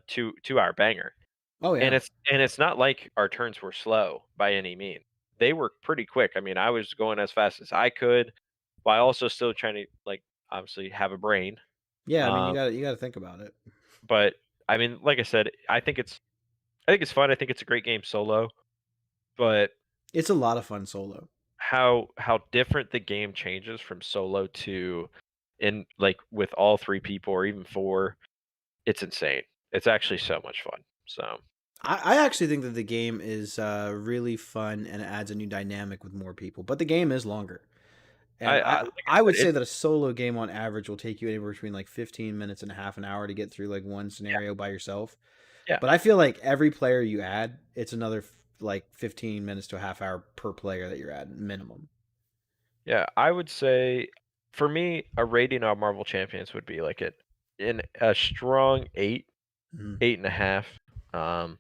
2 hour banger, Oh and yeah. it's not like our turns were slow by any means. They were pretty quick. I mean, I was going as fast as I could, while also still trying to like obviously have a brain. Yeah, I mean, Um, you got to think about it. but I mean, like I said, I think it's fun. I think it's a great game solo. But It's a lot of fun solo. how different the game changes from solo to in like with all 3 people or even 4, it's insane. It's actually so much fun. So I actually think that the game is really fun and it adds a new dynamic with more people, but the game is longer. And I like I I said, would say that a solo game on average will take you anywhere between like 15 minutes and a half an hour to get through like one yeah, scenario by yourself. yeah, But I feel like every player you add, it's another like 15 minutes to a half hour per player that you're adding minimum. yeah. I would say for me, a rating on Marvel Champions would be like in a strong 8, Mhm. 8.5.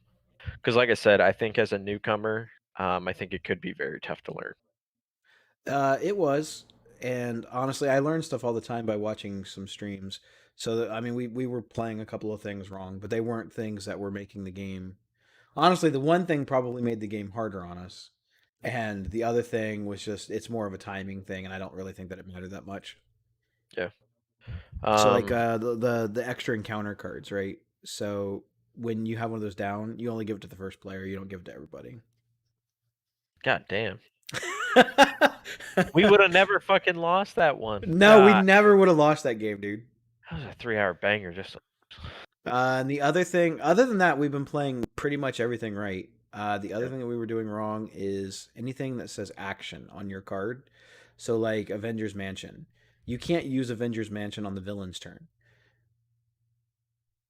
Because like I said, I think as a newcomer, I think it could be very tough to learn. It was, and honestly, I learn stuff all the time by watching some streams. So I mean, we were playing a couple of things wrong, but they weren't things that were making the game. Honestly, the one thing probably made the game harder on us, and the other thing was just it's more of a timing thing, and I don't really think that it mattered that much. Yeah. So like Um. the extra encounter cards, right? So when you have one of those down, you only give it to the first player. You don't give it to everybody. God damn. We would have never fucking lost that one. No, we God, never would have lost that game, dude. that was a 3 hour banger. Just And the other thing, other than that, we've been playing pretty much everything right. The other yeah. thing that we were doing wrong is anything that says action on your card. So, like Avengers Mansion, you can't use Avengers Mansion on the villain's turn.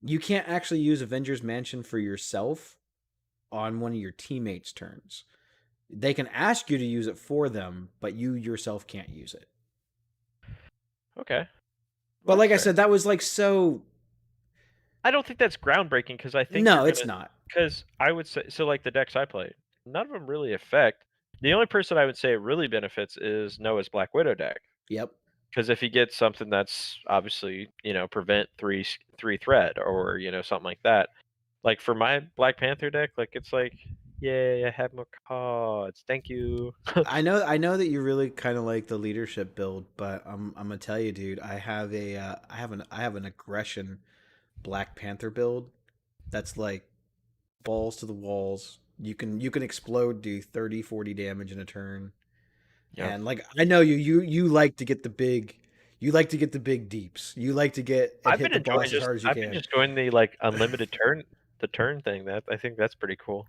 You can't actually use Avengers Mansion for yourself on one of your teammates' turns. They can ask you to use it for them, but you yourself can't use it. Okay. But Well, that's like I fair. said, that was like so. I don't think that's groundbreaking because I think you're No, it's gonna not. because I would say so like the decks I play, none of them really affect. The only person I would say it really benefits is Noah's Black Widow deck. Yep. Because if he gets something that's obviously, prevent 3 threat or, something like that. Like for my Black Panther deck, like it's like, yay, I have more cards. Thank you. I know that you really kind of like the leadership build, but I'm gonna tell you, dude, I have an aggression Black Panther build that's like balls to the walls. You can explode, do 30, 40 damage in a turn. Yep. And like I know you like to get the big you like to get the big deeps. You like to get and hit the boss as hard as you I've been can. just doing the like unlimited turn thing. That I think that's pretty cool.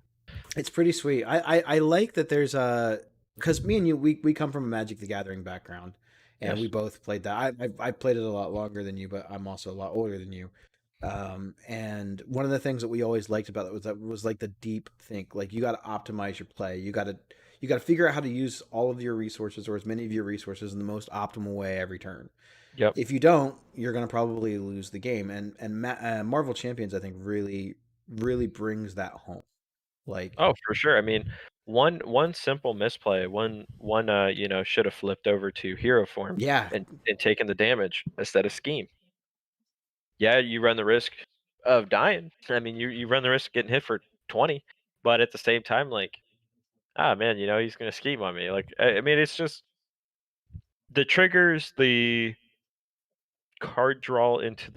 It's pretty sweet. I like that there's a because me and you we come from a Magic the Gathering background, and we Yes. both played that. I played it a lot longer than you, but I'm also a lot older than you. And one of the things that we always liked about it was like the deep think. Like you got to optimize your play. You got to figure out how to use all of your resources or as many of your resources in the most optimal way every turn. Yep. If you don't, you're gonna probably lose the game. Marvel Champions, I think, really brings that home. Like, Oh, for sure. I mean, one simple misplay, one should have flipped over to hero form yeah, and taken the damage instead of scheme. Yeah, you run the risk of dying. I mean, you run the risk of getting hit for 20, but at the same time, like, ah, man, he's gonna scheme on me. Like, I mean, it's just the triggers, the card draw into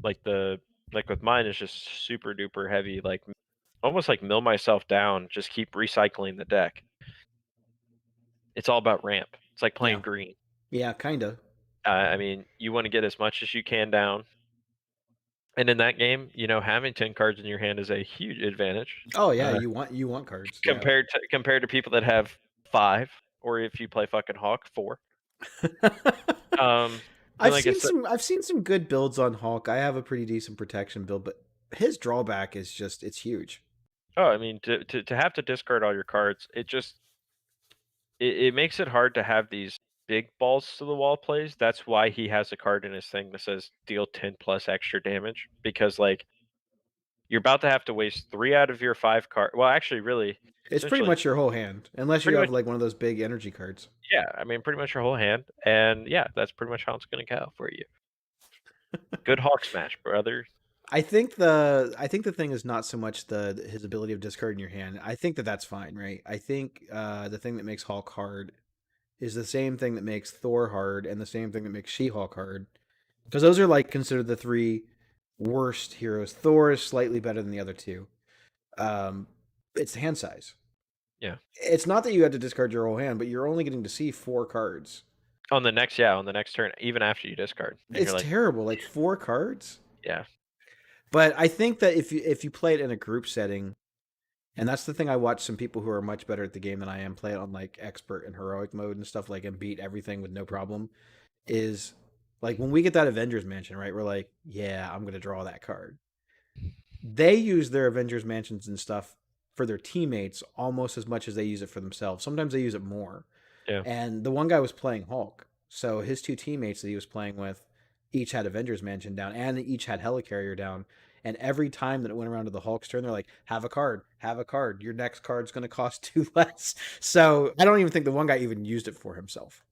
like the like with mine is just super duper heavy. Like, almost like mill myself down. Just keep recycling the deck. It's all about ramp. It's like yeah, playing green. yeah, kind of. I mean, you want to get as much as you can down. And in that game, having 10 cards in your hand is a huge advantage. Oh yeah, Uh, you want cards. Yeah. compared to people that have 5, or if you play fucking Hawk, 4. And like I said, I've seen some good builds on Hulk. I have a pretty decent protection build, but his drawback is just it's huge. oh, I mean, to have to discard all your cards, it makes it hard to have these big balls to the wall plays. That's why he has a card in his thing that says deal 10 plus extra damage, because, like, you're about to have to waste 3 out of your 5 well, actually, really, It's pretty essentially, much your whole hand, unless you pretty have much like one of those big energy cards. yeah, I mean, pretty much your whole hand, and yeah, that's pretty much how it's gonna go for you. Good Hawk smash, brother. I think the thing is not so much the his ability of discarding your hand. I think that that's fine, right? I think the thing that makes Hulk hard is the same thing that makes Thor hard and the same thing that makes She-Hulk hard. Because those are like considered the three worst heroes. Thor is slightly better than the other two. Um, it's the hand size. Yeah. It's not that you had to discard your whole hand, but you're only getting to see four cards. On the next turn, even after you discard, and It's you're like, terrible, like four cards. yeah, But I think that if you play it in a group setting, and that's the thing, I watch some people who are much better at the game than I am play it on like expert and heroic mode and stuff like and beat everything with no problem. Is like when we get that Avengers Mansion, right? We're like, yeah, I'm gonna draw that card. They use their Avengers Mansions and stuff for their teammates almost as much as they use it for themselves. Sometimes they use it more. yeah. And the one guy was playing Hulk, so his two teammates that he was playing with each had Avengers Mansion down and each had Helicarrier down. And every time that it went around to the Hulk's turn, they're like, "Have a card, have a card. Your next card's going to cost two less." So I don't even think the one guy even used it for himself.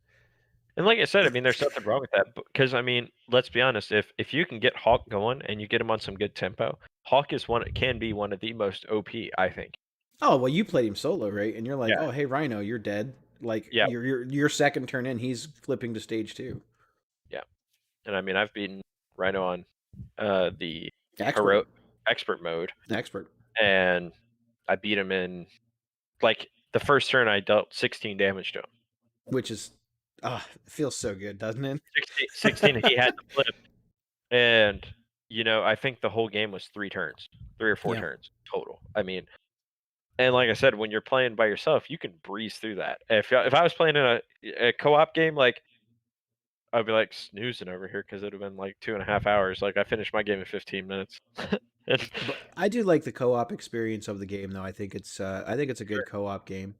And like I said, I mean, there's nothing wrong with that because I mean, let's be honest. If you can get Hawk going and you get him on some good tempo, Hawk can be one of the most OP, I think. Oh well, you played him solo, right? And you're like, Yeah, "Oh hey, Rhino, you're dead." Like yeah, your second turn in, he's flipping to stage two. yeah. And I mean, I've beaten Rhino on the Expert, hero expert mode, expert, and I beat him in like the first turn. I dealt 16 damage to him. which is it feels so good, doesn't it? 16 he had to flip, and I think the whole game was 3 or 4 Yeah. turns total. I mean, and like I said, when you're playing by yourself, you can breeze through that. If I was playing in a co-op game, like I'd be like snoozing over here because it'd have been like 2.5 hours. Like I finished my game in 15 minutes. And But I do like the co-op experience of the game, though. I think it's a good sure, co-op game.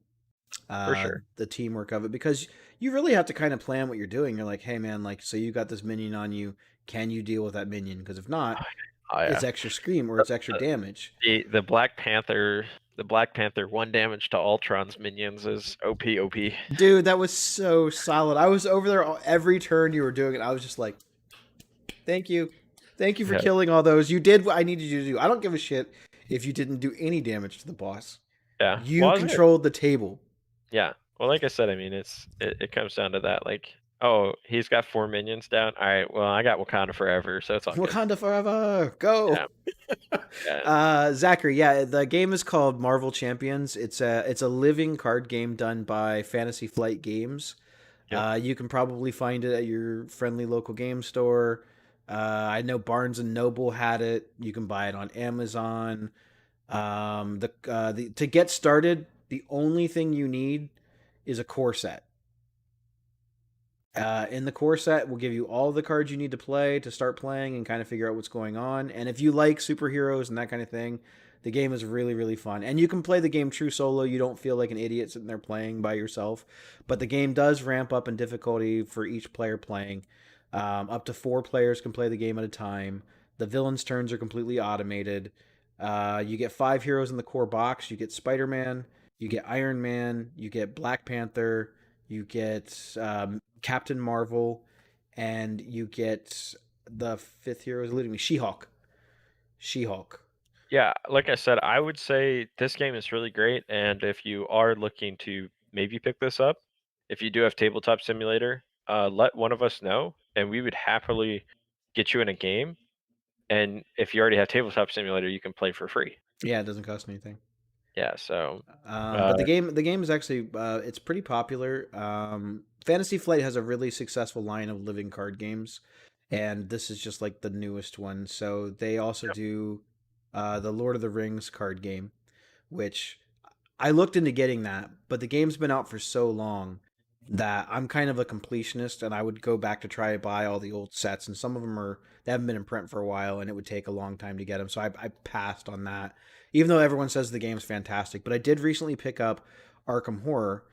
for sure. The teamwork of it because you really have to kind of plan what you're doing. You're like, hey man, like so you got this minion on you. Can you deal with that minion? Because if not, Oh it's yeah. extra scream or The, it's extra the damage. the Black Panther one damage to Ultron's minions is OP. Dude, that was so solid. I was over there every turn you were doing it. I was just like, thank you. Thank you for Yeah, killing all those. You did what I needed you to do. I don't give a shit if you didn't do any damage to the boss. yeah. You Well, I was gonna, controlled the table. yeah. Well, like I said, I mean, it comes down to that. Like, oh, he's got 4 minions down. All right. Well, I got Wakanda forever, so it's all good. Wakanda forever. Go. Yeah, yeah, Zachary, yeah, the game is called Marvel Champions. It's a living card game done by Fantasy Flight Games. yep, You can probably find it at your friendly local game store. I know Barnes and Noble had it. You can buy it on Amazon. The to get started, the only thing you need is a core set. In the core set, will give you all the cards you need to play to start playing and kind of figure out what's going on. And if you like superheroes and that kind of thing, the game is really, really fun. And you can play the game true solo. You don't feel like an idiot sitting there playing by yourself. But the game does ramp up in difficulty for each player playing. Up to 4 players can play the game at a time. The villains' turns are completely automated. You get 5 heroes in the core box. You get Spider Man, you get Iron Man, you get Black Panther, you get Captain Marvel, and you get the fifth hero is eluding me, She-Hulk. She-Hulk. yeah. Like I said, I would say this game is really great, and if you are looking to maybe pick this up, if you do have Tabletop Simulator, let one of us know, and we would happily get you in a game. And if you already have Tabletop Simulator, you can play for free. Yeah, it doesn't cost anything. Yeah. So, But uh, the game is actually it's pretty popular. Fantasy Flight has a really successful line of living card games, and this is just like the newest one. So they also yep, do the Lord of the Rings card game, which I looked into getting that, but the game's been out for so long that I'm kind of a completionist, and I would go back to try to buy all the old sets, and some of them are they haven't been in print for a while, and it would take a long time to get them. So I passed on that, even though everyone says the game's fantastic. But I did recently pick up Arkham Horror,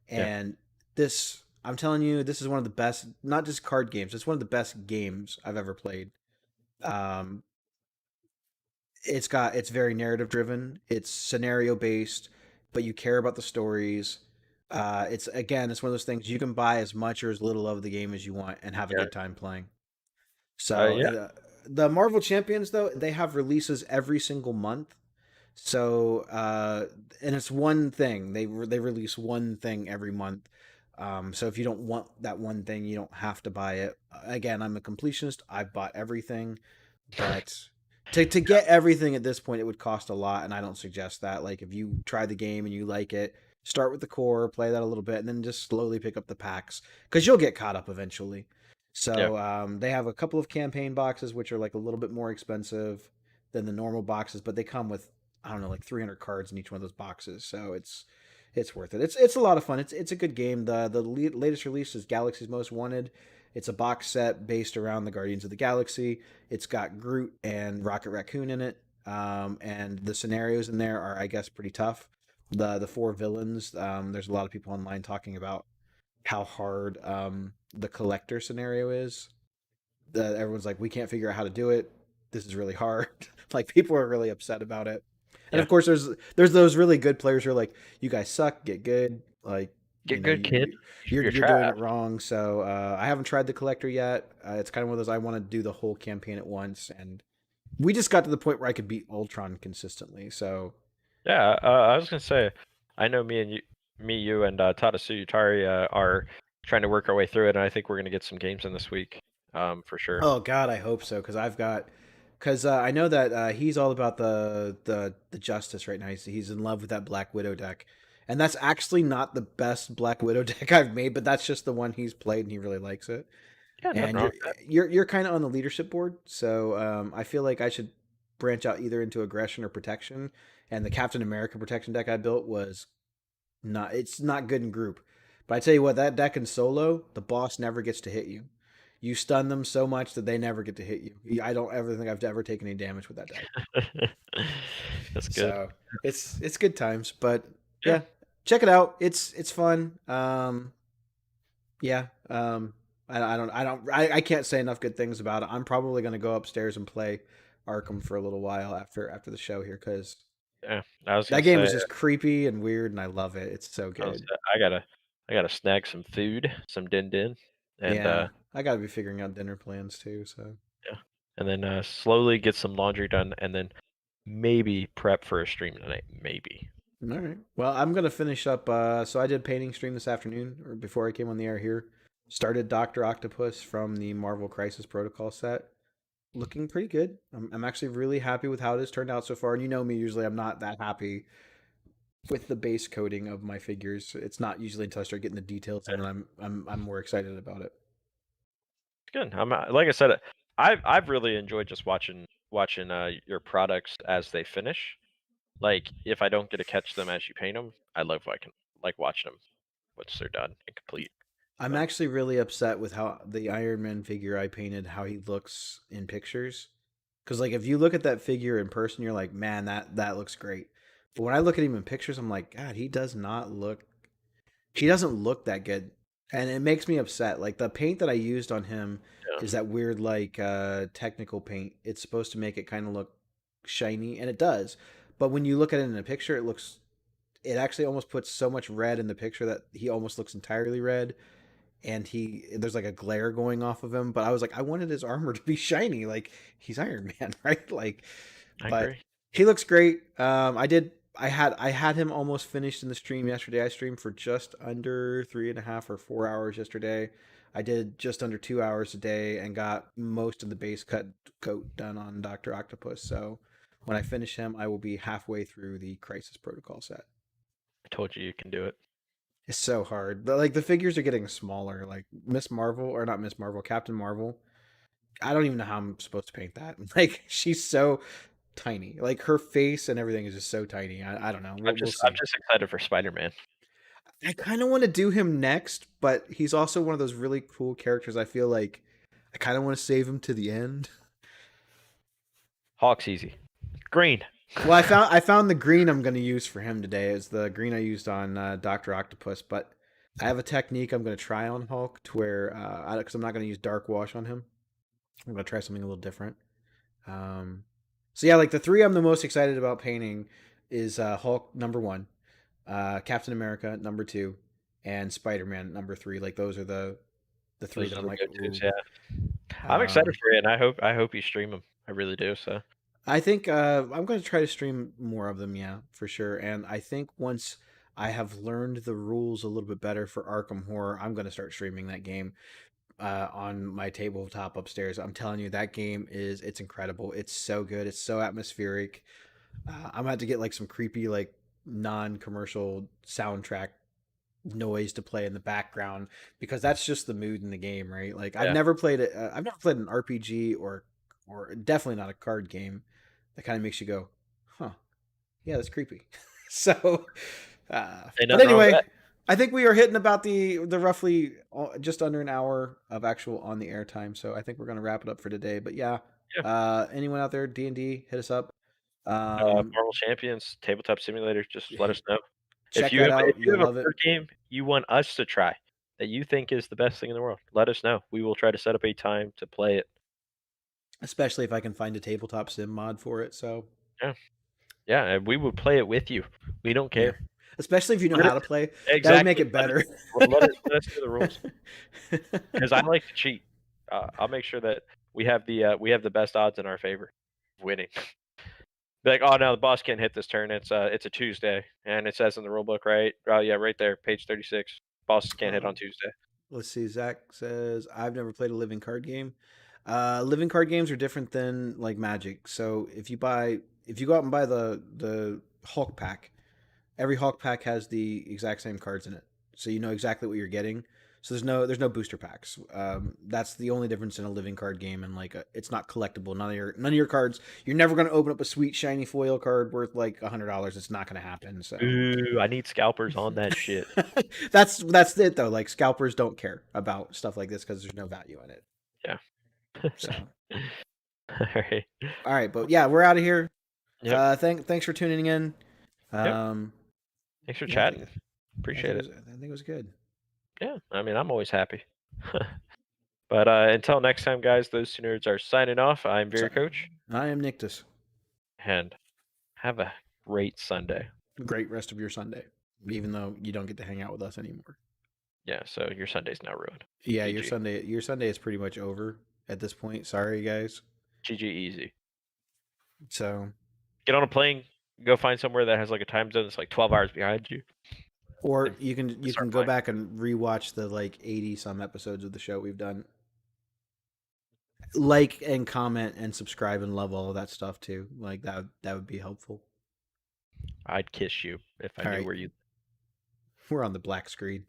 yeah, and this I'm telling you, this is one of the best, not just card games. It's one of the best games I've ever played. Um, it's very narrative driven. It's scenario based, but you care about the stories. It's one of those things you can buy as much or as little of the game as you want and have a yeah, good time playing. So yeah, the Marvel Champions though they have releases every single month. So and it's one thing they release one thing every month. So if you don't want that one thing, you don't have to buy it. Again, I'm a completionist. I've bought everything, but to get everything at this point, it would cost a lot, and I don't suggest that. Like if you try the game and you like it, start with the core, play that a little bit, and then just slowly pick up the packs because you'll get caught up eventually. yeah, So they have a couple of campaign boxes which are like a little bit more expensive than the normal boxes, but they come with I don't know like 300 cards in each one of those boxes, so it's worth it. It's a lot of fun. It's a good game. The latest release is Galaxy's Most Wanted. It's a box set based around the Guardians of the Galaxy. It's got Groot and Rocket Raccoon in it, and the scenarios in there are, I guess, pretty tough. The 4 villains. There's a lot of people online talking about how hard the collector scenario is. Everyone's like, we can't figure out how to do it. This is really hard. Like people are really upset about it. And yeah. of course, there's those really good players who are like, you guys suck, get good. Like Get good, kid. You're you're doing trash. it wrong. So I haven't tried the collector yet. It's kind of one of those I want to do the whole campaign at once, and we just got to the point where I could beat Ultron consistently. So Yeah. I was gonna say, I know you, and Tadasu Yutari are trying to work our way through it, and I think we're gonna get some games in this week, for sure. oh God, I hope so because I know that he's all about the justice right now. He's in love with that Black Widow deck, and that's actually not the best Black Widow deck I've made, but that's just the one he's played and he really likes it. Yeah, nothing And wrong you're with that. you're kind of on the leadership board, so I feel like I should branch out either into aggression or protection. And the Captain America protection deck I built was it's not good in group. But I tell you what, that deck in solo, the boss never gets to hit you. You stun them so much that they never get to hit you. I don't ever think I've ever taken any damage with that deck. That's good. So it's good times. But Yeah. yeah, check it out. It's fun. Yeah. I can't say enough good things about it. I'm probably gonna go upstairs and play Arkham for a little while after the show here because Yeah, I was that gonna game say, is just creepy and weird, and I love it. It's so good. I gotta snag some food, some din din, and Yeah, I gotta be figuring out dinner plans too. So yeah, and then slowly get some laundry done, and then maybe prep for a stream tonight. Maybe. all right. Well, I'm gonna finish up. So I did painting stream this afternoon, or before I came on the air here. Started Doctor Octopus from the Marvel Crisis Protocol set. Looking pretty good. I'm actually really happy with how it has turned out so far. And you know me, usually I'm not that happy with the base coding of my figures. It's not usually until I start getting the details, and then I'm more excited about it. It's good. I'm like I said, I've really enjoyed just watching your products as they finish. Like if I don't get to catch them as you paint them, I love like watching them once they're done and complete. I'm So actually really upset with how the Iron Man figure I painted, how he looks in pictures. Because like if you look at that figure in person, you're like, man, that looks great. But when I look at him in pictures, I'm like, God, he doesn't look that good, and it makes me upset. Like the paint that I used on him yeah, is that weird like technical paint. It's supposed to make it kind of look shiny, and it does. But when you look at it in a picture, it actually almost puts so much red in the picture that he almost looks entirely red, and there's like a glare going off of him. But I was like, I wanted his armor to be shiny, like he's Iron Man, right? Like, I but agree. he looks great. I had him almost finished in the stream yesterday. I streamed for just under 3.5 or 4 hours yesterday. I did just under 2 hours a day and got most of the base coat done on Doctor Octopus. So when I finish him, I will be halfway through the Crisis Protocol set. I told you can do it. It's so hard. Like the figures are getting smaller. Like Miss Marvel, or not Miss Marvel, Captain Marvel. I don't even know how I'm supposed to paint that. Like she's so tiny. Like her face and everything is just so tiny. I don't know. We'll I'm see. just excited for Spider-Man. I kind of want to do him next, but he's also one of those really cool characters. I feel like I kind of want to save him to the end. Hawk's easy. Green. Well, I found the green I'm going to use for him today. Is the green I used on Doctor Octopus, but I have a technique I'm going to try on Hulk to where because I'm not going to use dark wash on him. I'm going to try something a little different. Um, so yeah, like the three I'm the most excited about painting is Hulk number one, Captain America number two, and Spider Man number three. Like those are the three Those that are I'm the like, go-tos. ooh. Yeah, I'm excited Um, for it, and I hope you stream them. I really do. So I think I'm going to try to stream more of them, yeah, for sure. And I think once I have learned the rules a little bit better for Arkham Horror, I'm going to start streaming that game on my tabletop upstairs. I'm telling you, that game it's incredible. It's so good. It's so atmospheric. I'm gonna have to get like some creepy like non-commercial soundtrack noise to play in the background because that's just the mood in the game, right? Like yeah, I've never played an RPG or definitely not a card game that kind of makes you go, huh, yeah, that's creepy. So, ain't but nothing wrong with anyway, that. I think we are hitting about the roughly just under an hour of actual on the air time. So I think we're gonna wrap it up for today. But yeah, Yeah. anyone out there D&D, hit us up. Um, Marvel Champions, Tabletop Simulator, just let us know. check that If out. you You'll have a love it. board game you want us to try that you think is the best thing in the world, let us know. We will try to set up a time to play it. Especially if I can find a tabletop sim mod for it. So Yeah, yeah, and we will play it with you. We don't yeah, care. especially if you know Let how us to play, that would make exactly. it better. Let us do the rules because I like to cheat. I'll make sure that we have the best odds in our favor of winning. Be like, oh no, the boss can't hit this turn. It's a Tuesday, and it says in the rule book, right? Oh yeah, right there, page 36. Bosses can't hit uh, on Tuesday. let's see. Zach says I've never played a living card game. Living card games are different than like Magic. So if you go out and buy the Hulk pack, every Hulk pack has the exact same cards in it, so you know exactly what you're getting. So there's no booster packs. That's the only difference in a living card game, and like it's not collectible. None of your cards. You're never gonna open up a sweet shiny foil card worth like $100. It's not gonna happen. So Ooh, I need scalpers on that shit. that's it though. Like scalpers don't care about stuff like this because there's no value in it. Yeah. So All right. all right, but yeah, we're out of here. Yep. Thanks for tuning in. Yep. Um, Thanks for yeah, chatting. I Appreciate think it. I think it was good. Yeah. I mean, I'm always happy. But until next time, guys, those two nerds are signing off. I'm So, Beer Coach, I am Nictus. and have a great Sunday. Great rest of your Sunday, even though you don't get to hang out with us anymore. Yeah, so your Sunday's now ruined. Yeah, GG. Your Sunday is pretty much over at this point. Sorry, guys. GG easy. So, Get on a plane, go find somewhere that has like a time zone that's like 12 hours behind you, or and you start can go playing. back and rewatch the like 80 some episodes of the show we've done. Like and comment and subscribe and love all of that stuff too. Like that would be helpful. I'd kiss you if I All knew right, where you we're on the black screen.